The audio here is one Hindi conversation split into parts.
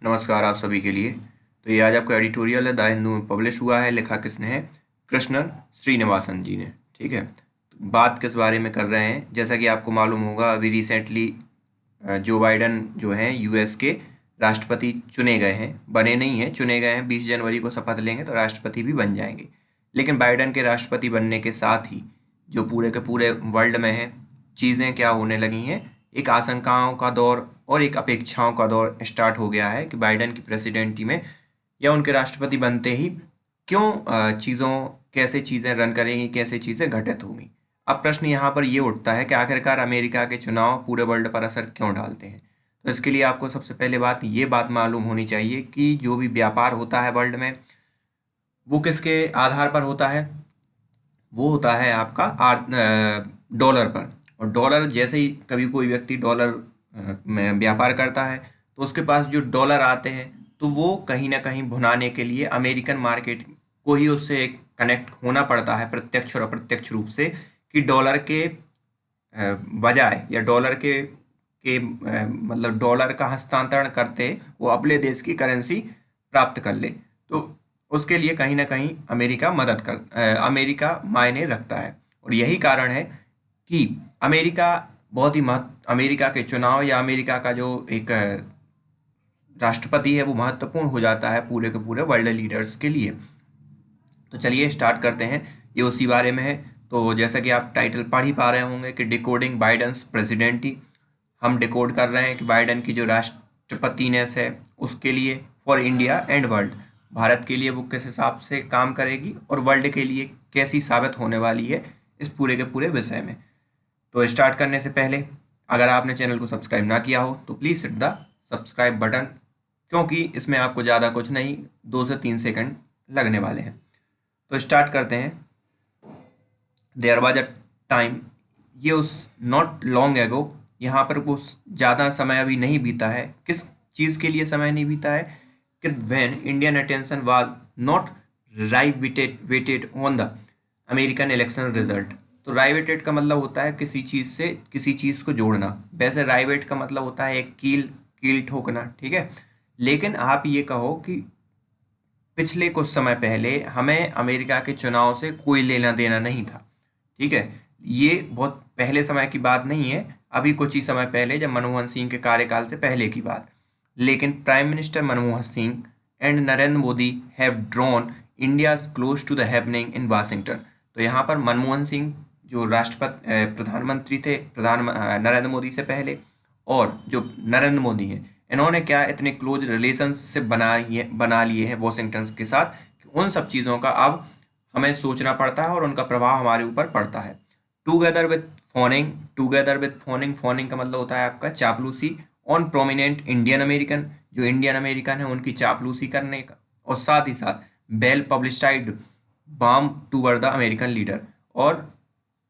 नमस्कार आप सभी के लिए। तो ये आज आपका एडिटोरियल है, द हिंदू में पब्लिश हुआ है। लिखा किसने है? कृष्णन श्रीनिवासन जी ने। ठीक है, तो बात किस बारे में कर रहे हैं? जैसा कि आपको मालूम होगा, अभी रिसेंटली जो बाइडन जो हैं यूएस के राष्ट्रपति चुने गए हैं, बने नहीं हैं, चुने गए हैं। 20 जनवरी को शपथ लेंगे तो राष्ट्रपति भी बन जाएंगे। लेकिन बाइडन के राष्ट्रपति बनने के साथ ही जो पूरे के पूरे वर्ल्ड में है, चीज़ें क्या होने लगी हैं, एक आशंकाओं का दौर और एक अपेक्षाओं का दौर स्टार्ट हो गया है कि बाइडन की प्रेसिडेंसी में या उनके राष्ट्रपति बनते ही क्यों चीज़ों कैसे चीज़ें रन करेंगी, कैसे चीज़ें घटित होंगी। अब प्रश्न यहाँ पर ये उठता है कि आखिरकार अमेरिका के चुनाव पूरे वर्ल्ड पर असर क्यों डालते हैं। तो इसके लिए आपको सबसे पहले बात मालूम होनी चाहिए कि जो भी व्यापार होता है वर्ल्ड में, वो किसके आधार पर होता है? वो होता है आपका डॉलर पर। और डॉलर जैसे ही कभी कोई व्यक्ति डॉलर में व्यापार करता है, तो उसके पास जो डॉलर आते हैं, तो वो कहीं ना कहीं भुनाने के लिए अमेरिकन मार्केट को ही उससे कनेक्ट होना पड़ता है, प्रत्यक्ष और अप्रत्यक्ष रूप से, कि डॉलर के बजाय या डॉलर के मतलब डॉलर का हस्तांतरण करते वो अपने देश की करेंसी प्राप्त कर ले। तो उसके लिए कहीं ना कहीं अमेरिका मायने रखता है। और यही कारण है कि अमेरिका अमेरिका के चुनाव या अमेरिका का जो एक राष्ट्रपति है वो महत्वपूर्ण हो जाता है पूरे के पूरे वर्ल्ड लीडर्स के लिए। तो चलिए स्टार्ट करते हैं, ये उसी बारे में है। तो जैसा कि आप टाइटल पढ़ ही पा रहे होंगे कि डिकोडिंग बाइडेंस प्रेसिडेंटी, हम डिकोड कर रहे हैं कि बाइडेन की जो राष्ट्रपतिनेस है उसके लिए for India and world, Bharat के लिए वो किस हिसाब से काम करेगी और वर्ल्ड के लिए कैसी साबित होने वाली है इस पूरे के पूरे विषय में। तो स्टार्ट करने से पहले अगर आपने चैनल को सब्सक्राइब ना किया हो तो please hit the subscribe button, क्योंकि इसमें आपको ज़्यादा कुछ नहीं, 2 से 3 सेकंड लगने वाले हैं। तो स्टार्ट करते हैं। देयर वाज अ टाइम, ये उस नॉट लॉन्ग एगो, यहाँ पर कुछ ज़्यादा समय अभी नहीं बीता है। किस चीज़ के लिए समय नहीं बीता है? कि when Indian attention was not riveted on the American election result. तो राइवेटेड का मतलब होता है किसी चीज़ से किसी चीज़ को जोड़ना। वैसे राइवेट का मतलब होता है एक कील कील ठोकना, ठीक है। लेकिन आप ये कहो कि पिछले कुछ समय पहले हमें अमेरिका के चुनाव से कोई लेना देना नहीं था, ठीक है। ये बहुत पहले समय की बात नहीं है, अभी कुछ ही समय पहले, जब मनमोहन सिंह के कार्यकाल से पहले की बात। लेकिन prime minister Manmohan Singh and Narendra Modi have drawn India close to the happening in Washington. तो यहाँ पर मनमोहन सिंह जो प्रधानमंत्री थे, नरेंद्र मोदी से पहले, और जो नरेंद्र मोदी हैं, इन्होंने क्या इतने क्लोज रिलेशनशिप बना लिए हैं वॉशिंगटन के साथ कि उन सब चीज़ों का अब हमें सोचना पड़ता है और उनका प्रभाव हमारे ऊपर पड़ता है। टूगेदर विथ फोनिंग, फोनिंग का मतलब होता है आपका चापलूसी ऑन प्रोमिनेंट इंडियन अमेरिकन, जो इंडियन अमेरिकन है उनकी चापलूसी करने का, और साथ ही साथ well publicised balm toward the American leader, और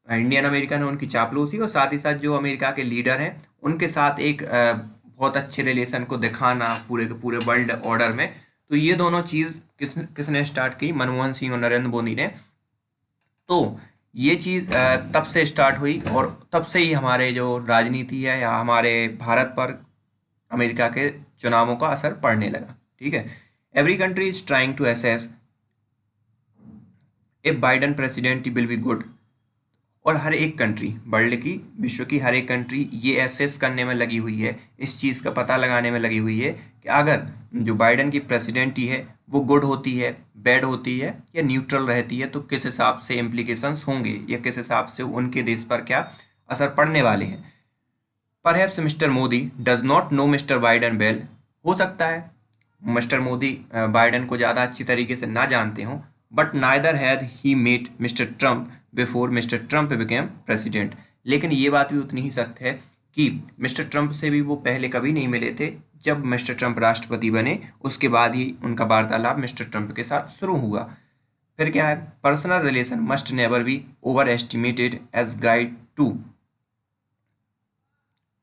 इंडियन अमेरिकन है उनकी चापलूसी, और साथ ही साथ जो अमेरिका के लीडर हैं उनके साथ एक बहुत अच्छे रिलेशन को दिखाना पूरे के पूरे वर्ल्ड ऑर्डर में। तो ये दोनों चीज़ किसने स्टार्ट की? मनमोहन सिंह और नरेंद्र मोदी ने। तो ये चीज़ तब से स्टार्ट हुई और तब से ही हमारे जो राजनीति है या हमारे भारत पर अमेरिका के चुनावों का असर पड़ने लगा, ठीक है। Every country is trying to assess if Biden president will be good. और हर एक कंट्री, वर्ल्ड की, विश्व की हर एक कंट्री ये एसेस करने में लगी हुई है, इस चीज़ का पता लगाने में लगी हुई है कि अगर जो बाइडन की प्रेसिडेंटी है वो गुड होती है, बैड होती है या न्यूट्रल रहती है, तो किस हिसाब से इम्प्लीकेशंस होंगे या किस हिसाब से उनके देश पर क्या असर पड़ने वाले हैं। Perhaps mister Modi does not know mister Biden well. हो सकता है मिस्टर मोदी बाइडन को ज़्यादा अच्छी तरीके से ना जानते हों, but neither had he meet mister Trump before mister Trump became president. लेकिन ये बात भी उतनी ही सख्त है कि मिस्टर ट्रंप से भी वो पहले कभी नहीं मिले थे। जब मिस्टर ट्रंप राष्ट्रपति बने उसके बाद ही उनका वार्तालाप मिस्टर ट्रंप के साथ शुरू हुआ। फिर क्या है? Personal relation must never be overestimated as guide to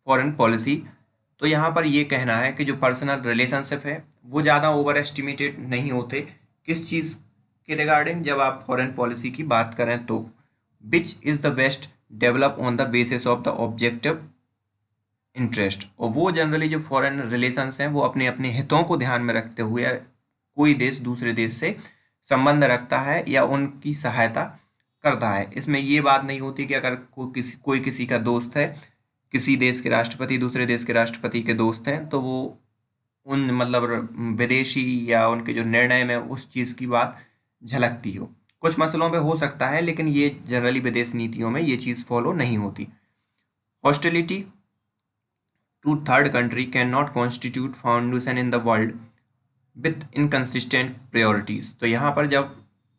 foreign policy. तो यहाँ पर ये कहना है कि जो पर्सनल रिलेशनशिप है वो ज़्यादा ओवर एस्टिमेटेड नहीं होते। किस चीज़ के रिगार्डिंग? जब आप फॉरेन पॉलिसी की बात करें तो which is the best develop on the basis of the objective interest, और वो जनरली जो फॉरेन रिलेशंस हैं वो अपने अपने हितों को ध्यान में रखते हुए कोई देश दूसरे देश से संबंध रखता है या उनकी सहायता करता है। इसमें ये बात नहीं होती कि अगर कोई किसी का दोस्त है, किसी देश के राष्ट्रपति दूसरे देश के राष्ट्रपति के दोस्त हैं, तो वो उन मतलब विदेशी या उनके जो निर्णय में उस चीज़ की बात झलकती हो। कुछ मसलों पे हो सकता है, लेकिन ये जनरली विदेश नीतियों में ये चीज़ फॉलो नहीं होती। Hostility to third country can not constitute foundation in the world with inconsistent priorities. तो यहाँ पर जब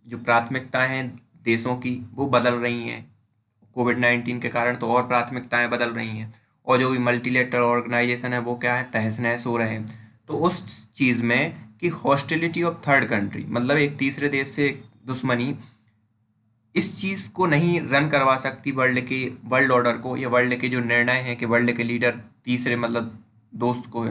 जो प्राथमिकताएं हैं देशों की वो बदल रही हैं, कोविड-19 के कारण तो और प्राथमिकताएं बदल रही हैं, और जो भी मल्टीलेटरल ऑर्गेनाइजेशन है वो क्या है, तहस नहस हो रहे हैं। तो उस चीज़ में कि हॉस्टिलिटी ऑफ थर्ड कंट्री मतलब एक तीसरे देश से दुश्मनी इस चीज़ को नहीं रन करवा सकती वर्ल्ड ऑर्डर को, या वर्ल्ड के जो निर्णय हैं कि वर्ल्ड के लीडर तीसरे मतलब दोस्त को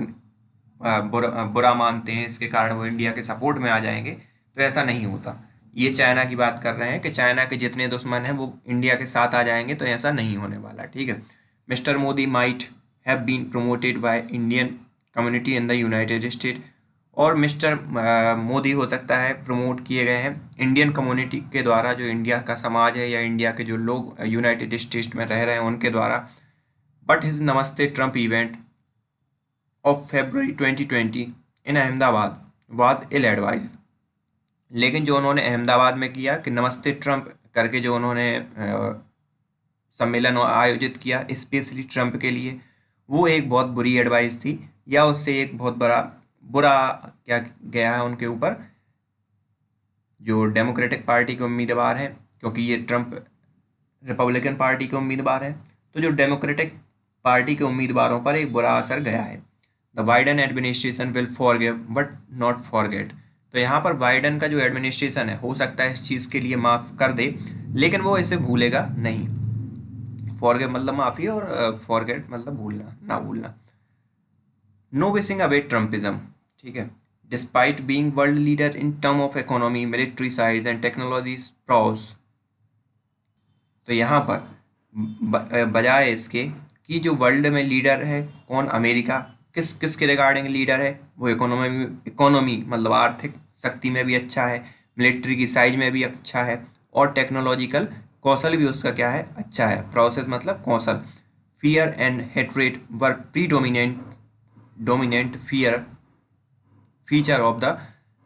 बुरा मानते हैं, इसके कारण वो इंडिया के सपोर्ट में आ जाएंगे, तो ऐसा नहीं होता। ये चाइना की बात कर रहे हैं कि चाइना के जितने दुश्मन हैं वो इंडिया के साथ आ जाएंगे, तो ऐसा नहीं होने वाला। ठीक है। Mister Modi might have been promoted by Indian community in the United State, और मिस्टर मोदी हो सकता है प्रमोट किए गए हैं इंडियन कम्युनिटी के द्वारा, जो इंडिया का समाज है या इंडिया के जो लोग यूनाइटेड स्टेट्स में रह रहे हैं उनके द्वारा। But his Namaste Trump event of February 2020 in Ahmedabad was ill advise. लेकिन जो उन्होंने अहमदाबाद में किया कि नमस्ते ट्रंप करके जो उन्होंने सम्मेलन आयोजित किया स्पेशली ट्रंप के लिए, वो एक बहुत बुरी एडवाइस थी, या उससे एक बहुत बुरा क्या गया है उनके ऊपर, जो डेमोक्रेटिक पार्टी के उम्मीदवार हैं, क्योंकि ये ट्रंप रिपब्लिकन पार्टी के उम्मीदवार हैं, तो जो डेमोक्रेटिक पार्टी के उम्मीदवारों पर एक बुरा असर गया है। The Biden administration will forgive but not forget. तो यहाँ पर बाइडन का जो एडमिनिस्ट्रेशन है हो सकता है इस चीज़ के लिए माफ़ कर दे, लेकिन वो इसे भूलेगा नहीं। फॉरगिव मतलब माफ़ी, और फॉरगेट मतलब भूलना, ना भूलना। No wishing away Trumpism. ठीक है। Despite being world leader in term of economy, military size and technologies prowess. तो यहाँ पर बजाय इसके कि जो वर्ल्ड में लीडर है कौन, अमेरिका, किसके रिगार्डिंग लीडर है, वो इकोनॉमी मतलब आर्थिक शक्ति में भी अच्छा है, मिलिट्री की साइज में भी अच्छा है, और टेक्नोलॉजिकल कौशल भी उसका क्या है, अच्छा है। प्रोसेस मतलब कौशल। Fear and hatred were dominant feature of the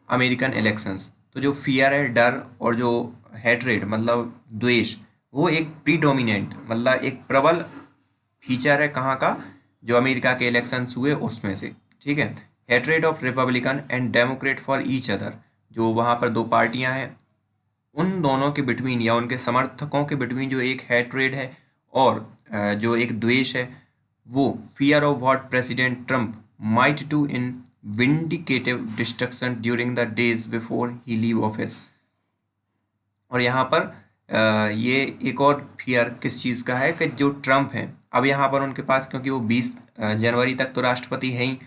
American elections. तो जो फियर है, डर, और जो हेट्रेड मतलब द्वेष, वो एक प्रीडोमिनेंट मतलब एक प्रबल फीचर है कहाँ का, जो अमेरिका के इलेक्शंस हुए उसमें से। ठीक है। Hatred of Republican and Democrat for each other, जो वहाँ पर दो पार्टियां हैं उन दोनों के बिटवीन या उनके समर्थकों के बिटवीन जो एक हेट्रेड है और जो एक द्वेष है, वो fear of what President Trump might do in vindictive destruction during the days before he leave office. और यहाँ पर ये एक और फियर किस चीज़ का है कि जो ट्रंप हैं अब यहाँ पर उनके पास, क्योंकि वो 20 जनवरी तक तो राष्ट्रपति हैं ही,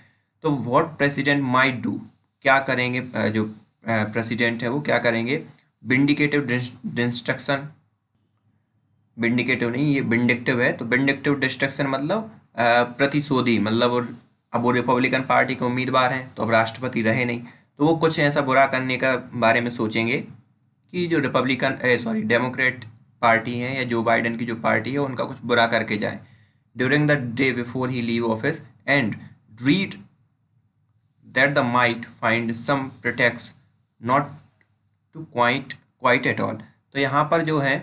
तो व्हाट प्रेसिडेंट माइट डू, क्या करेंगे, जो प्रेसिडेंट है वो क्या करेंगे, विंडिकेटिव डिस्ट्रक्शन, विंडिकेटिव नहीं ये विंडिक्टिव है, तो विंडिक्टिव डिस्ट्रक्शन मतलब प्रतिशोधी, मतलब अब वो रिपब्लिकन पार्टी के उम्मीदवार हैं तो अब राष्ट्रपति रहे नहीं, तो वो कुछ ऐसा बुरा करने का बारे में सोचेंगे कि जो डेमोक्रेट पार्टी है या जो बाइडन की जो पार्टी है उनका कुछ बुरा करके जाए during the day before he leave office, and read that the might find some pretext not to quit at all. तो यहाँ पर जो है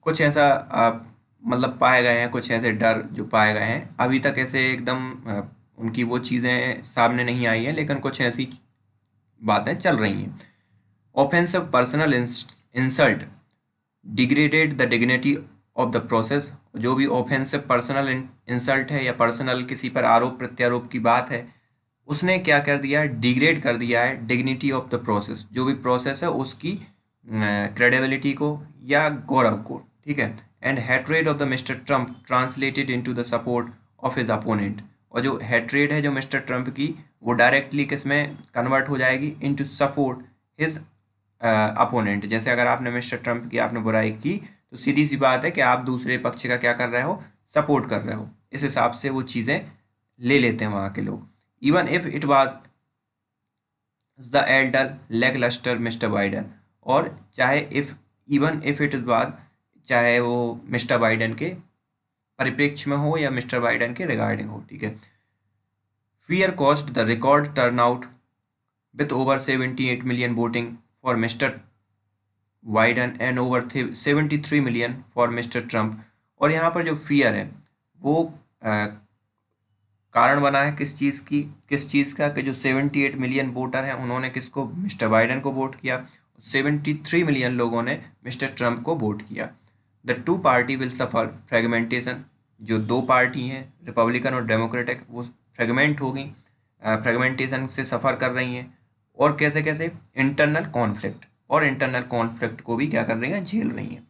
कुछ ऐसा मतलब पाए गए हैं, कुछ ऐसे डर जो पाए गए हैं, अभी तक ऐसे एकदम उनकी वो चीज़ें सामने नहीं आई हैं, लेकिन कुछ ऐसी बातें चल रही हैं। Offensive personal insult degraded the dignity of the process. जो भी ऑफेंसिव पर्सनल इंसल्ट है या पर्सनल किसी पर आरोप प्रत्यारोप की बात है, उसने क्या कर दिया है, डिग्रेड कर दिया है डिग्निटी ऑफ द प्रोसेस, जो भी प्रोसेस है उसकी क्रेडिबिलिटी को या गौरव को। ठीक है। And hatred of the mister Trump translated into the support of his opponent. और जो हेट्रेड है जो मिस्टर ट्रंप की, वो डायरेक्टली किस में कन्वर्ट हो जाएगी, इनटू सपोर्ट हिज अपोनेंट। जैसे अगर आपने मिस्टर ट्रंप की आपने बुराई की, तो सीधी सी बात है कि आप दूसरे पक्ष का क्या कर रहे हो, सपोर्ट कर रहे हो। इस हिसाब से वो चीज़ें ले लेते हैं वहाँ के लोग। Even if it was the Elder lacklustre mister Biden, और चाहे if even if it was, चाहे वो मिस्टर बाइडन के परिप्रेक्ष्य में हो या मिस्टर बाइडन के रिगार्डिंग हो, ठीक है। Fear caused the record turnout with over 78 million voting for Mr. Biden and over 73 million for Mr. Trump। और यहाँ पर जो फियर है वो कारण बना है किस चीज़ का, कि जो 78 मिलियन वोटर हैं उन्होंने किसको, मिस्टर बाइडन को वोट किया, 73 मिलियन लोगों ने मिस्टर ट्रंप को वोट किया। The two party will suffer fragmentation, जो दो पार्टी हैं रिपब्लिकन और डेमोक्रेटिक वो फ्रेगमेंट होगी, फ्रेगमेंटेशन से सफ़र कर रही हैं। और कैसे कैसे, इंटरनल कॉन्फ्लिक्ट, और इंटरनल कॉन्फ्लिक्ट को भी क्या कर रही हैं, झेल रही हैं।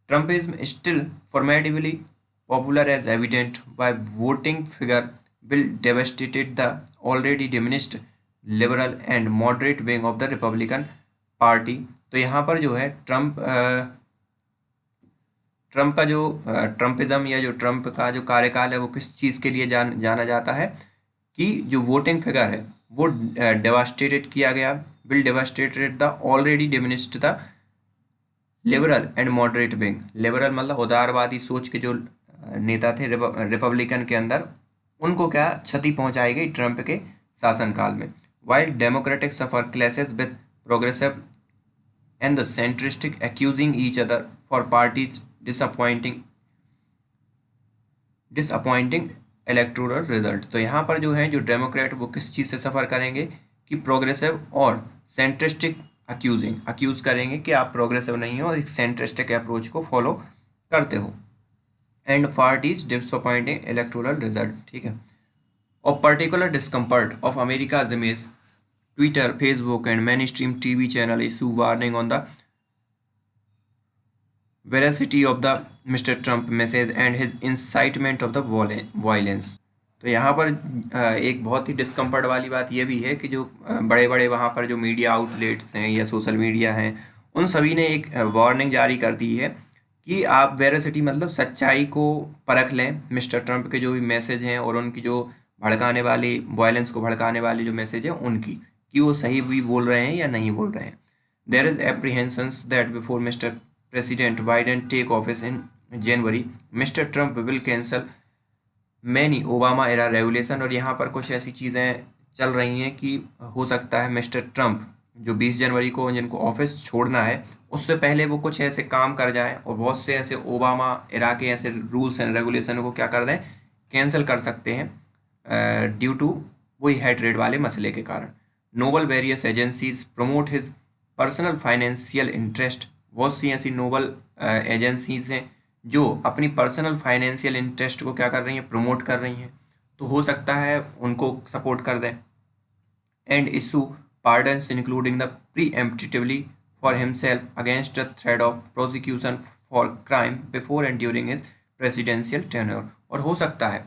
Trumpism is still formidably popular as evident by voting figure will devastate the already diminished liberal and moderate wing of the Republican Party। तो यहाँ पर जो है ट्रम्प का जो ट्रम्पिज्म या जो ट्रम्प का जो कार्यकाल है वो किस चीज़ के लिए जाना जाता है, कि जो वोटिंग फिगर है वो डेवास्टेटेड किया गया, will devastated the already diminished the liberal and moderate wing. Liberal मतलब उदारवादी सोच के जो नेता थे रिपब्लिकन के अंदर, उनको क्या क्षति पहुंचाई गई ट्रंप के शासनकाल में। While Democratic suffer clashes with progressive and the centristic accusing each other for parties disappointing electoral result. तो यहाँ पर जो है जो डेमोक्रेट वो किस चीज़ से सफ़र करेंगे, कि प्रोग्रेसिव और सेंट्रिस्टिक अक्यूज करेंगे कि आप प्रोग्रेसिव नहीं हो और एक सेंट्रिस्टिक अप्रोच को फॉलो करते हो, and parties disappointing electoral result, ठीक है। और particular discomfort of America's image, Twitter, Facebook and mainstream TV channel issue warning on the veracity of the mister Trump message and his incitement of the violence. तो यहाँ पर एक बहुत ही डिस्कम्फर्ट वाली बात यह भी है कि जो बड़े बड़े वहाँ पर जो मीडिया आउटलेट्स हैं या सोशल मीडिया हैं, उन सभी ने एक वार्निंग जारी कर दी है कि आप वेरासिटी मतलब सच्चाई को परख लें मिस्टर ट्रंप के जो भी मैसेज हैं और उनकी जो भड़काने वाली, वायलेंस को भड़काने वाली जो मैसेज हैं उनकी, कि वो सही भी बोल रहे हैं या नहीं बोल रहे हैं। There is apprehensions that before mister president Biden take office in January, mister Trump will cancel many Obama era regulation. और यहाँ पर कुछ ऐसी चीज़ें चल रही हैं कि हो सकता है मिस्टर ट्रंप जो 20 जनवरी को जिनको ऑफिस छोड़ना है उससे पहले वो कुछ ऐसे काम कर जाए और बहुत से ऐसे ओबामा एरा के ऐसे रूल्स एंड रेगुलेशन को क्या कर दें, कैंसिल कर सकते हैं ड्यू टू वही हेड रेट वाले मसले के कारण। Noble various agencies promote his personal financial interest, बहुत सी ऐसी नोबल एजेंसीज हैं जो अपनी पर्सनल फाइनेंशियल इंटरेस्ट को क्या कर रही हैं, प्रमोट कर रही हैं, तो हो सकता है उनको सपोर्ट कर दें। And issue pardons including the preemptively for himself against the threat of prosecution for crime before and during his presidential tenure. और हो सकता है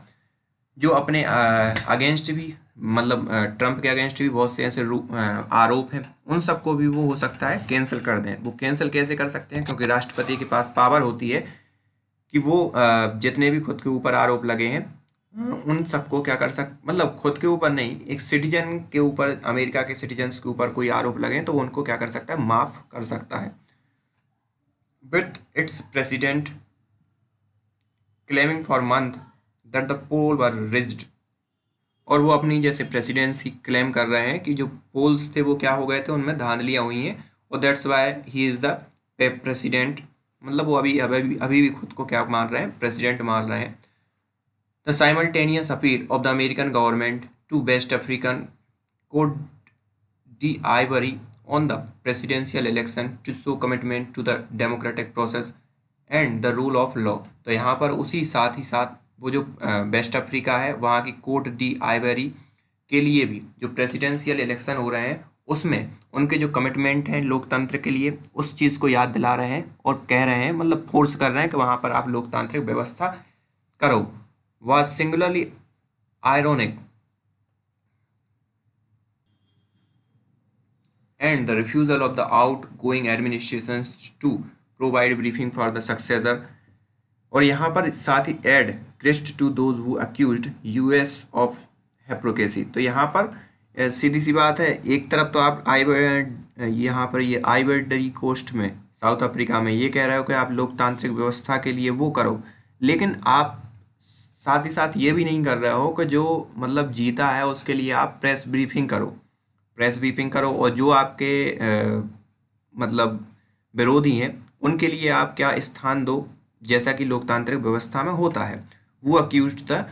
जो अपने अगेंस्ट भी, मतलब ट्रंप के अगेंस्ट भी बहुत से ऐसे आरोप हैं, उन सबको भी वो हो सकता है कैंसिल कर दें। वो कैंसिल कैसे कर सकते हैं, क्योंकि राष्ट्रपति के पास पावर होती है कि वो जितने भी खुद के ऊपर आरोप लगे हैं उन सबको क्या कर मतलब खुद के ऊपर नहीं, एक सिटीजन के ऊपर, अमेरिका के सिटीजन्स के ऊपर कोई आरोप लगे तो उनको क्या कर सकता है, माफ कर सकता है। With its president claiming for month that the poll were rigged. और वो अपनी जैसे प्रेसिडेंसी क्लेम कर रहे हैं कि जो पोल्स थे वो क्या हो गए थे, उनमें धांधलियाँ हुई हैं, और that's why he is the president, मतलब वो अभी भी खुद को क्या मान रहे हैं, प्रेसिडेंट मान रहे हैं। The simultaneous appeal of the American government to west African Cote d'Ivoire on the presidential election to show commitment to the democratic process and the rule of law. तो यहाँ पर उसी साथ ही साथ वो जो वेस्ट अफ्रीका है वहाँ की कोट डी आइवरी के लिए भी जो प्रेसिडेंशियल इलेक्शन हो रहे हैं उसमें उनके जो कमिटमेंट हैं लोकतंत्र के लिए, उस चीज़ को याद दिला रहे हैं और कह रहे हैं, मतलब फोर्स कर रहे हैं कि वहाँ पर आप लोकतांत्रिक व्यवस्था करो। Was singularly ironic and the refusal of the outgoing administrations to provide briefing for the successor। और यहाँ पर साथ ही add crest to those who accused US of hypocrisy. तो यहाँ पर सीधी सी बात है, एक तरफ तो आप यहाँ पर ये आइवरी कोस्ट में साउथ अफ्रीका में ये कह रहे हो कि आप लोकतांत्रिक व्यवस्था के लिए वो करो, लेकिन आप साथ ही साथ ये भी नहीं कर रहे हो कि जो मतलब जीता है उसके लिए आप प्रेस ब्रीफिंग करो, प्रेस ब्रीफिंग करो, और जो आपके मतलब विरोधी हैं उनके लिए आप क्या स्थान दो, जैसा कि लोकतांत्रिक व्यवस्था में होता है। वो accused the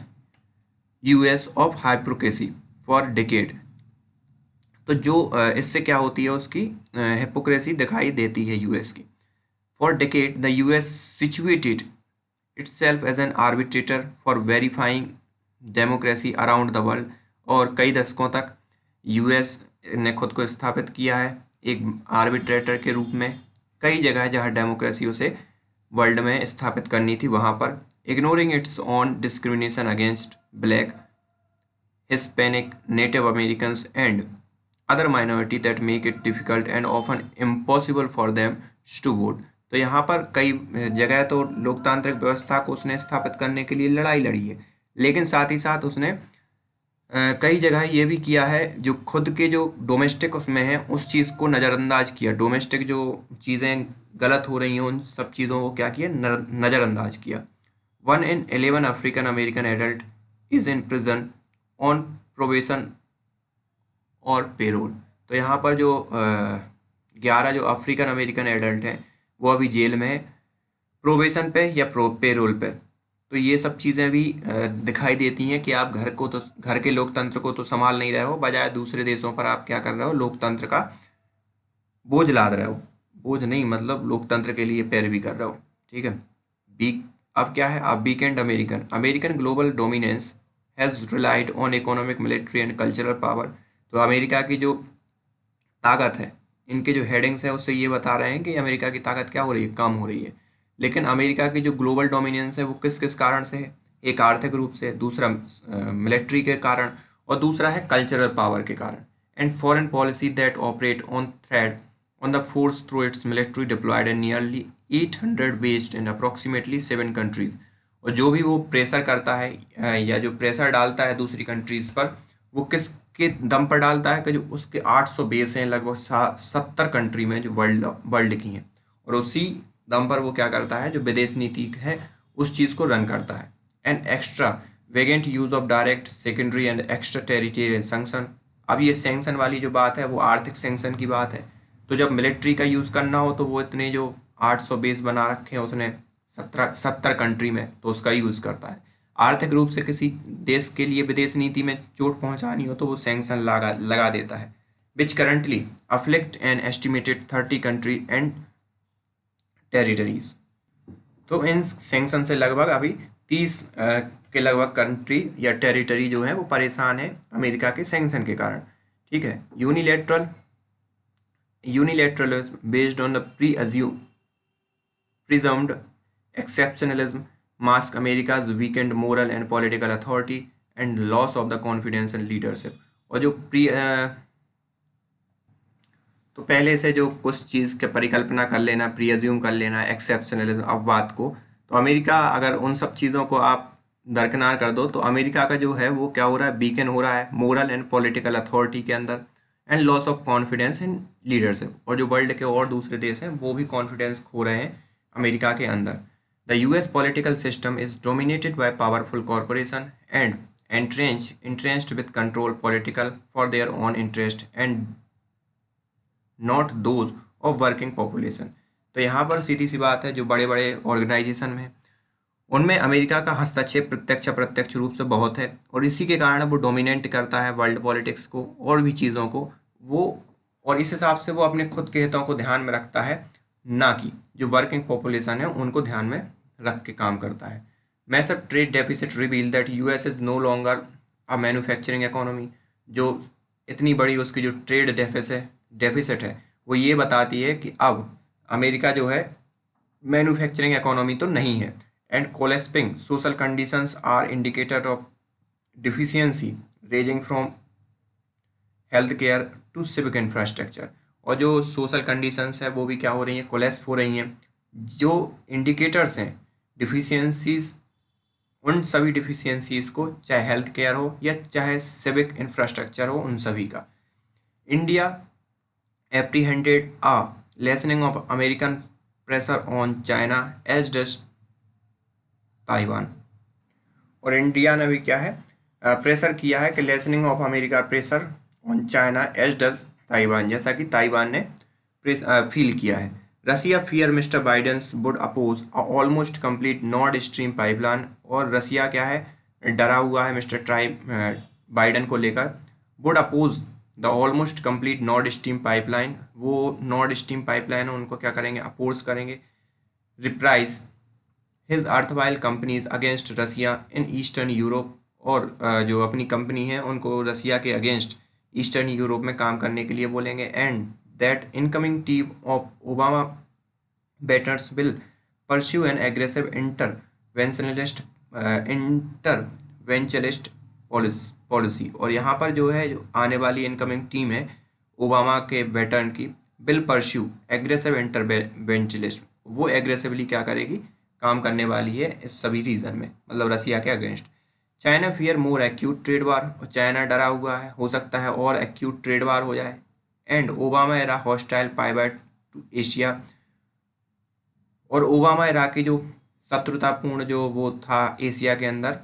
US of hypocrisy for decade. तो जो इससे क्या होती है, उसकी हिपोक्रेसी दिखाई देती है यूएस की। For decade the US situated itself as an arbitrator for verifying democracy around the world। और कई दशकों तक यूएस ने खुद को स्थापित किया है एक आर्बिट्रेटर के रूप में। कई जगह जहां डेमोक्रेसी उसे वर्ल्ड में स्थापित करनी थी वहां पर, ignoring its on discrimination against black, Hispanic, native Americans and other minority that make it difficult and often impossible for them to vote. तो यहाँ पर कई जगह तो लोकतांत्रिक व्यवस्था को उसने स्थापित करने के लिए लड़ाई लड़ी है, लेकिन साथ ही साथ उसने कई जगह ये भी किया है जो खुद के जो डोमेस्टिक उसमें है उस चीज़ को नज़रअंदाज किया। डोमेस्टिक जो चीज़ें गलत हो रही हैं उन सब चीज़ों को क्या किया, नज़रअंदाज किया। 1 in 11 African American adult is in prison on probation और पेरोल। तो यहाँ पर जो 11 जो अफ्रीकन अमेरिकन एडल्ट हैं वो अभी जेल में है, प्रोबेशन पे या पेरोल पे। तो ये सब चीज़ें भी दिखाई देती हैं कि आप घर के लोकतंत्र को तो संभाल नहीं रहे हो, बजाय दूसरे देशों पर आप क्या कर रहे हो, लोकतंत्र का बोझ लाद रहे हो। बोझ नहीं, मतलब लोकतंत्र के लिए पैरवी कर रहे हो, ठीक है। अब क्या है, अब weekend American global dominance has relied on economic, military and cultural power. तो अमेरिका की जो ताकत है, इनके जो हेडिंग्स है उससे ये बता रहे हैं कि अमेरिका की ताकत क्या हो रही है, कम हो रही है। लेकिन अमेरिका की जो ग्लोबल डोमिनेंस है वो किस किस कारण से है, एक आर्थिक रूप से, दूसरा मिलिट्री के कारण, और दूसरा है कल्चरल पावर के कारण। And foreign policy that operate on thread on the force through its military deployed in nearly 800 based in approximately 7 countries. और जो भी वो प्रेशर करता है या जो प्रेशर डालता है दूसरी कंट्रीज पर, वो किस के दम पर डालता है कि जो उसके 800 बेस हैं लगभग 70 कंट्री में जो वर्ल्ड की हैं, और उसी दम पर वो क्या करता है, जो विदेश नीति है उस चीज़ को रन करता है। And extravagant use of direct, secondary and extraterritorial sanction. अब ये सैंक्शन वाली जो बात है वो आर्थिक सैंक्शन की बात है। तो जब मिलिट्री का यूज़ करना हो तो वो इतने जो 800 बेस बना रखे हैं उसने 70 कंट्री में, तो उसका यूज़ करता है। आर्थिक रूप से किसी देश के लिए विदेश नीति में चोट पहुंचानी हो तो वो सैंक्शन लगा देता है, which currently afflict an estimated 30 country and territories. तो इन सैंक्शन से लगभग अभी 30 के लगभग कंट्री या टेरिटरी जो है वो परेशान है अमेरिका के सैंक्शन के कारण, ठीक है। Unilateralism based on the presumed exceptionalism mask America's weakened moral and political authority and loss of the confidence in leadership। और जो तो पहले से जो कुछ चीज़ के परिकल्पना कर लेना, प्रीअज्यूम कर लेना, एक्सेप्शनलिज्म अपवाद को, तो अमेरिका अगर उन सब चीज़ों को आप दरकिनार कर दो तो अमेरिका का जो है वो क्या हो रहा है, वीकन हो रहा है मोरल एंड पॉलिटिकल अथॉरिटी के अंदर, and loss of confidence in leadership. और जो वर्ल्ड के और दूसरे देश हैं वो भी कॉन्फिडेंस खो रहे हैं अमेरिका के अंदर। The US political system is dominated by powerful corporation and entrenched with control political for their own interest and not those of working population। तो यहाँ पर सीधी सी बात है, जो बड़े बड़े ऑर्गेनाइजेशन में उनमें अमेरिका का हस्तक्षेप प्रत्यक्ष अप्रत्यक्ष रूप से बहुत है, और इसी के कारण वो डोमिनेट करता है वर्ल्ड पॉलिटिक्स को और भी चीज़ों को वो, और इस हिसाब से वो अपने खुद के हितों को ध्यान में रखता है, ना कि जो वर्किंग पॉपुलेशन है उनको ध्यान में रख के काम करता है। Massive trade deficit reveal that US is no longer a manufacturing economy. जो इतनी बड़ी उसकी जो ट्रेड डेफिसिट है वो ये बताती है कि अब अमेरिका जो है मैन्युफैक्चरिंग इकोनॉमी तो नहीं है। And collapsing social conditions are indicator of deficiency ranging from health care to civic infrastructure. और जो सोशल कंडीशंस है वो भी क्या हो रही हैं, कोलेस्प हो रही हैं। जो इंडिकेटर्स हैं डिफिशियंसीज उन सभी डिफिशियंसीज को, चाहे हेल्थ केयर हो या चाहे सिविक इंफ्रास्ट्रक्चर हो, उन सभी का। India apprehended a lessening of American pressure on China as does Taiwan. और इंडिया ने भी क्या है, प्रेशर किया है कि lessening of America pressure on China as does Taiwan, जैसा कि ताइवान ने फील किया है। Russia fear mister Biden's would oppose almost complete North Stream pipeline, और रसिया क्या है, डरा हुआ है मिस्टर बाइडन को लेकर। Would oppose the almost complete North Stream pipeline, वो नॉर्थ स्ट्रीम पाइपलाइन उनको क्या करेंगे, अपोज करेंगे। Reprise his erstwhile companies against Russia in Eastern Europe, और जो अपनी कंपनी है उनको रसिया के अगेंस्ट ईस्टर्न यूरोप में काम करने के लिए बोलेंगे। And that incoming team of Obama बेटर्स will pursue N aggressive interventionist policy. और यहाँ पर जो है, जो आने वाली इनकमिंग टीम है ओबामा के वेटरन की, विल परस्यू एग्रेसिव इंटरवेंशनिस्ट, वो एग्रेसिवली क्या करेगी, काम करने वाली है इस सभी रीजन में, मतलब रसिया के अगेंस्ट। चाइना फियर मोर एक्यूट ट्रेड वार, और चाइना डरा हुआ है, हो सकता है और एक्यूट ट्रेड वार हो जाए। And Obama era hostile pivot to Asia, और ओबामा एरा की जो शत्रुतापूर्ण जो वो था एशिया के अंदर,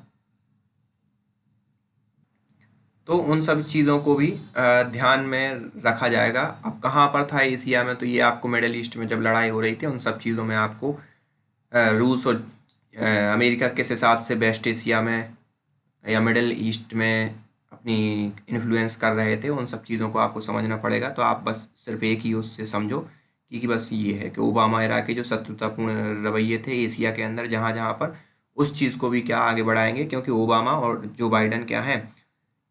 तो उन सब चीज़ों को भी ध्यान में रखा जाएगा। अब कहाँ पर था एशिया में, तो ये आपको मिडल ईस्ट में जब लड़ाई हो रही थी, उन सब चीज़ों में आपको रूस और अमेरिका किस हिसाब से वेस्ट एशिया में या मिडिल ईस्ट में अपनी इन्फ्लुएंस कर रहे थे, उन सब चीज़ों को आपको समझना पड़ेगा। तो आप बस सिर्फ एक ही उससे समझो कि बस ये है कि ओबामा एरा के जो शत्रुतापूर्ण रवैये थे एशिया के अंदर, जहाँ जहाँ पर, उस चीज़ को भी क्या आगे बढ़ाएंगे, क्योंकि ओबामा और जो बाइडन क्या हैं,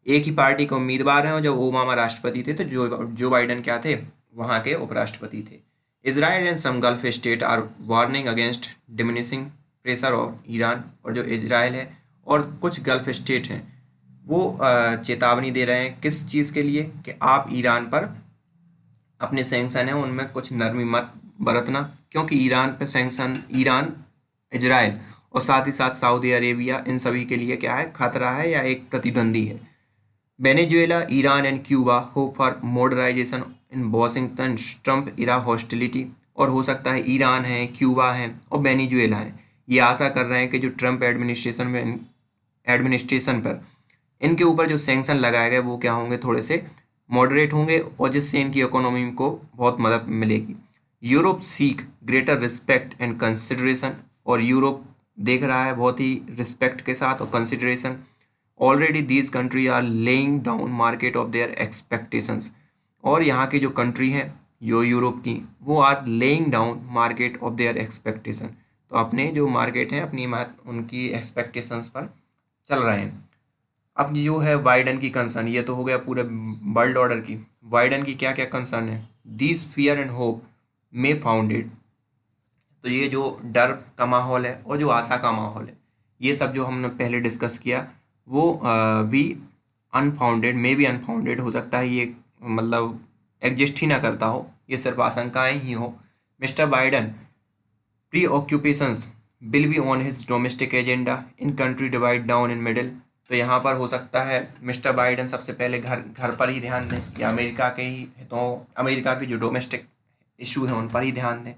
एक ही पार्टी के उम्मीदवार हैं। और जब ओबामा राष्ट्रपति थे तो जो बाइडन क्या थे, वहाँ के उपराष्ट्रपति थे। Israel and some Gulf state are warning against diminishing pressure of Iran, और जो इसराइल है और कुछ गल्फ स्टेट हैं, वो चेतावनी दे रहे हैं किस चीज़ के लिए, कि आप ईरान पर अपने सैंक्शन हैं उनमें कुछ नरमी मत बरतना, क्योंकि ईरान पर सैंक्शन, ईरान, इजराइल और साथ ही साथ सऊदी अरेबिया, इन सभी के लिए क्या है, खतरा है या एक प्रतिद्वंदी है। Venezuela, Iran and Cuba hope for modernisation in Washington Trump era hostility, और हो सकता है ईरान है, क्यूबा है और वेनेजुएला है, ये आशा कर रहे हैं कि जो ट्रम्प एडमिनिस्ट्रेशन पर इनके ऊपर जो सैंक्शन लगाए गए वो क्या होंगे, थोड़े से मॉडरेट होंगे, और जिससे इनकी इकोनॉमी को बहुत मदद मिलेगी। Europe seek greater respect and consideration, और यूरोप देख रहा है बहुत ही रिस्पेक्ट के साथ और consideration. Already these country are laying down market of their expectations, और यहाँ की जो कंट्री हैं जो यूरोप की, वो are laying down market of their expectation, तो अपने जो मार्केट हैं अपनी उनकी एक्सपेक्टेशंस पर चल रहे हैं। अब जो है बाइडन की कंसर्न, ये तो हो गया पूरे वर्ल्ड ऑर्डर की। बाइडन की क्या क्या कंसर्न है, these fear and hope may founded, तो ये जो डर का माहौल है और जो आशा का माहौल है, ये सब जो हमने पहले डिस्कस किया, वो भी अनफाउंडेड, मे बी अनफाउंडेड हो सकता है, ये मतलब एग्जिस्ट ही ना करता हो, ये सिर्फ आशंकाएं ही हो। Mister Biden pre occupations will be on his domestic agenda in country divide down in middle, तो यहाँ पर हो सकता है मिस्टर बाइडन सबसे पहले घर घर पर ही ध्यान दें, या अमेरिका के ही हितों, अमेरिका के जो डोमेस्टिक इशू हैं उन पर ही ध्यान दें।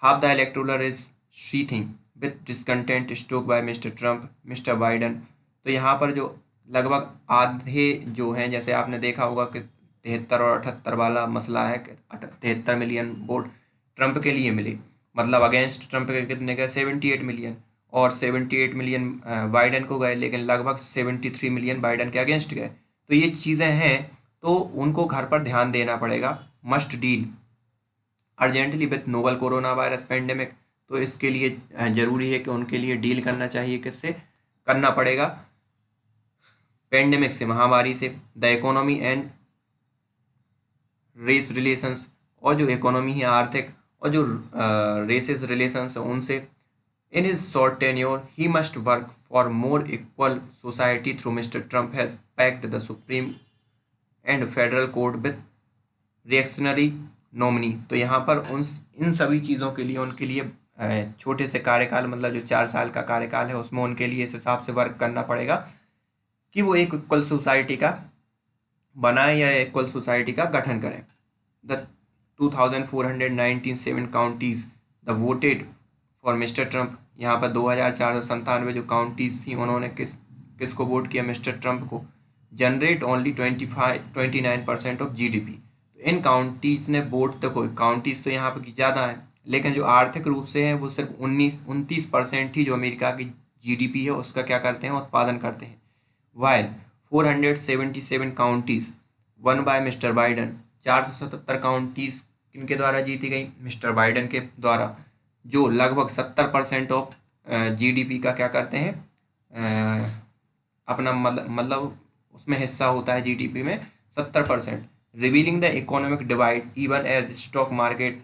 Half the electoral is seething with discontent stoke by mister Trump mister Biden, तो यहाँ पर जो लगभग आधे जो हैं, जैसे आपने देखा होगा कि 73 और 78 वाला मसला है, 73 मिलियन वोट ट्रंप के लिए मिले, मतलब अगेंस्ट ट्रंप के कितने गए, 78 मिलियन, और 78 मिलियन बाइडन को गए, लेकिन लगभग 73 मिलियन बाइडन के अगेंस्ट गए। तो ये चीज़ें हैं, तो उनको घर पर ध्यान देना पड़ेगा। Must deal urgently with novel corona virus pandemic, तो इसके लिए जरूरी है कि उनके लिए डील करना चाहिए, किससे करना पड़ेगा, पेंडेमिक से, महामारी से। The economy and race relations, और जो इकोनॉमी है आर्थिक, और जो रेसेस रिलेशंस है उनसे। In his short tenure he must work for more equal society through mister Trump has packed the supreme and federal court with reactionary nominee, तो यहाँ पर उन इन सभी चीज़ों के लिए उनके लिए छोटे से कार्यकाल मतलब जो 4 साल का कार्यकाल है उसमें उनके लिए इस हिसाब से वर्क करना पड़ेगा कि वो एक इक्वल सोसाइटी का बनाए या इक्वल सोसाइटी का गठन करें। The 2497 counties the voted for mister Trump. यहाँ पर 2497 जो काउंटीज थी उन्होंने किसको वोट किया? मिस्टर ट्रंप को। Generate only 29% of GDP. तो इन काउंटीज ने वोट तो काउंटीज तो यहाँ पर की ज़्यादा है, लेकिन जो आर्थिक रूप से है वो सिर्फ 29 थी जो अमेरिका की जीडीपी है उसका क्या करते हैं? उत्पादन करते हैं। While 477 counties one by mister Biden. 477 counties किनके द्वारा जीती गई? मिस्टर बाइडन के द्वारा, जो लगभग 70% ऑफ जीडीपी का क्या करते हैं? अपना मतलब उसमें हिस्सा होता है जीडीपी में 70%। Revealing the economic divide even as stock market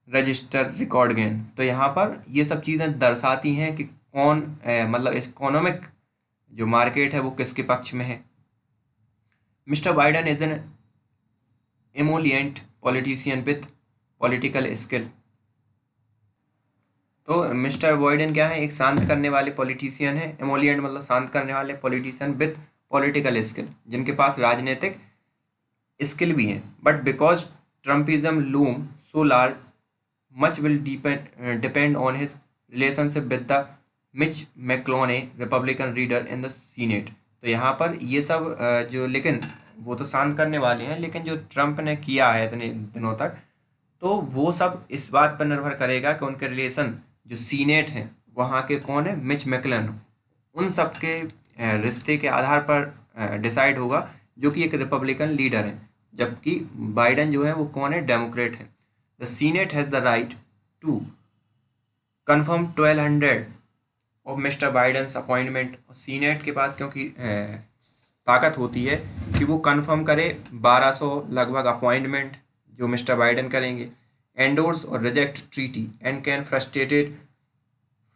register record gain. तो यहाँ पर ये सब चीज़ें दर्शाती हैं कि कौन मतलब इकोनॉमिक जो मार्केट है वो किसके पक्ष में है। Mister Biden is an emollient politician with political skill. तो मिस्टर बाइडन क्या है? एक शांत करने वाले पॉलिटिशियन है। एमोलियंट मतलब शांत करने वाले पॉलिटिशियन विथ पॉलिटिकल स्किल, जिनके पास राजनीतिक स्किल भी है। But because Trumpism looms so large much will depend on his relationship with the Mitch McConnell Republican leader in the Senate. तो यहाँ पर ये सब जो, लेकिन वो तो शांत करने वाले हैं, लेकिन जो ट्रंप ने किया है इतने दिनों तक, तो वो सब इस बात पर निर्भर करेगा कि उनके रिलेशन जो सीनेट है वहाँ के कौन है? मिच मैकलन। उन सब के रिश्ते के आधार पर डिसाइड होगा, जो कि एक रिपब्लिकन लीडर है, जबकि बाइडन जो है वो कौन है? डेमोक्रेट है। The senate has the right to confirm 1200 of mister Biden's appointment. Senate के पास क्योंकि ताकत होती है कि वो कंफर्म करे 1200 लगभग अपॉइंटमेंट जो मिस्टर बाइडन करेंगे। एंडोर्स और reject treaty and can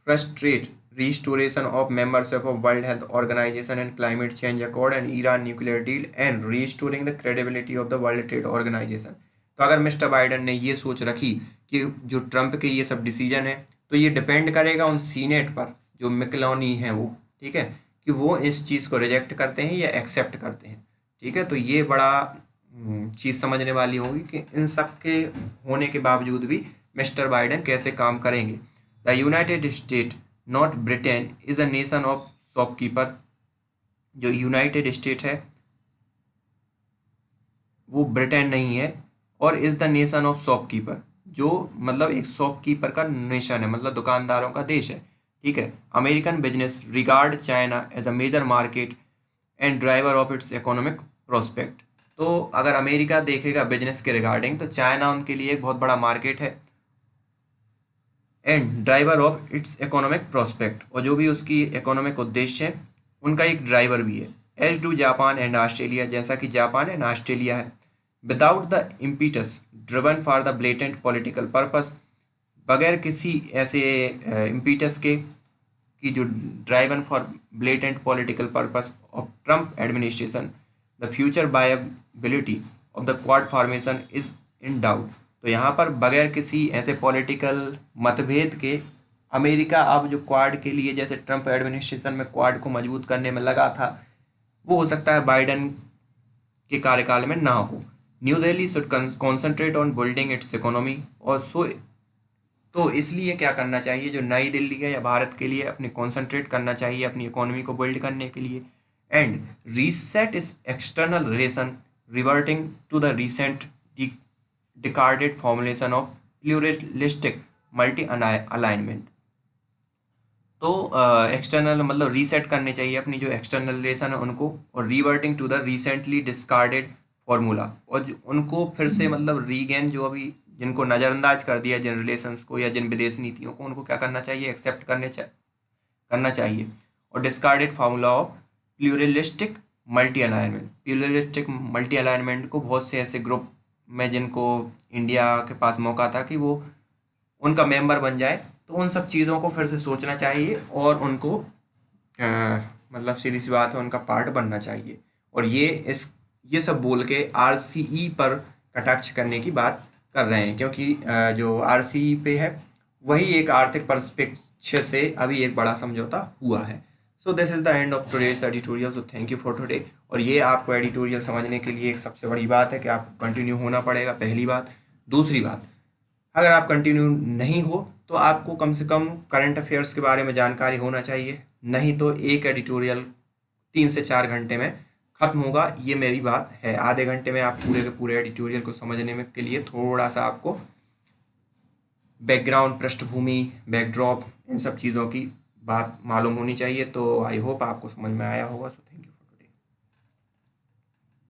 frustrate restoration of membership of World Health Organization and climate change accord and Iran nuclear deal and restoring the credibility of the World Trade Organization। तो अगर मिस्टर बाइडन ने ये सोच रखी कि जो ट्रंप के ये सब डिसीजन है, तो ये डिपेंड करेगा उन सीनेट पर जो मैकलोनी है वो, ठीक है, कि वो इस चीज़ को रिजेक्ट करते हैं या एक्सेप्ट करते हैं। ठीक है, तो ये बड़ा चीज़ समझने वाली होगी कि इन सब के होने के बावजूद भी मिस्टर बाइडन कैसे काम करेंगे। The United state not Britain is a nation of shopkeeper. जो यूनाइटेड स्टेट है वो ब्रिटेन नहीं है, और is the nation of shopkeeper, जो मतलब एक शॉपकीपर का नेशन है, मतलब दुकानदारों का देश है। ठीक है, American business regard China as a major market and driver of its economic prospect. तो अगर अमेरिका देखेगा बिजनेस के रिगार्डिंग, तो चाइना उनके लिए एक बहुत बड़ा मार्केट है and driver of its economic prospect, और जो भी उसकी इकोनॉमिक उद्देश्य है उनका एक ड्राइवर भी है। As do Japan and Australia, जैसा कि जापान एंड ऑस्ट्रेलिया है। Without the impetus driven for the blatant political purpose, बगैर किसी ऐसे इम्पीटस के कि जो driven for blatant political purpose of Trump administration, the future viability of the quad formation is in doubt. तो यहाँ पर बगैर किसी ऐसे पॉलिटिकल मतभेद के अमेरिका अब जो क्वाड के लिए, जैसे ट्रम्प एडमिनिस्ट्रेशन में क्वाड को मजबूत करने में लगा था, वो हो सकता है बाइडन के कार्यकाल में ना हो। New Delhi should concentrate on building it's economy, और तो इसलिए क्या करना चाहिए, जो नई दिल्ली है या भारत के लिए अपने कॉन्सेंट्रेट करना चाहिए अपनी इकोनॉमी को बिल्ड करने के लिए, and reset its external relation reverting to the recent discarded formulation of pluralistic multi alignment. तो एक्सटर्नल मतलब रीसेट करने चाहिए अपनी जो एक्सटर्नल रिलेशन है उनको, और reverting to the recently discarded formula, और उनको फिर से मतलब रीगेन, जो अभी जिनको नज़रअंदाज कर दिया जिन रिलेशंस को या जिन विदेश नीतियों को, उनको क्या करना चाहिए? एक्सेप्ट करना चाहिए। और discarded formula of pluralistic multi alignment. Pluralistic multi alignment को बहुत से ऐसे ग्रुप में जिनको इंडिया के पास मौका था कि वो उनका मेंबर बन जाए, तो उन सब चीज़ों को फिर से सोचना चाहिए और उनको मतलब सीधी सी बात है उनका पार्ट बनना चाहिए। और ये सब बोल के आरसीई पर कटाक्ष करने की बात कर रहे हैं, क्योंकि जो आरसीई पे है वही एक आर्थिक परिप्रेक्ष्य से अभी एक बड़ा समझौता हुआ है। So this is the end of today's editorial. So thank you for today. और ये आपको एडिटोरियल समझने के लिए एक सबसे बड़ी बात है कि आपको कंटिन्यू होना पड़ेगा, पहली बात। दूसरी बात, अगर आप कंटिन्यू नहीं हो तो आपको कम से कम करंट अफेयर्स के बारे में जानकारी होना चाहिए, नहीं तो एक एडिटोरियल 3 से 4 घंटे में खत्म होगा। ये मेरी बात है, आधे घंटे में आप पूरे के पूरे एडिटोरियल को समझने में के लिए थोड़ा सा आपको बैकग्राउंड, पृष्ठभूमि, बैकड्रॉप, इन सब चीज़ों की बात मालूम होनी चाहिए। तो आई होप आपको समझ में आया होगा।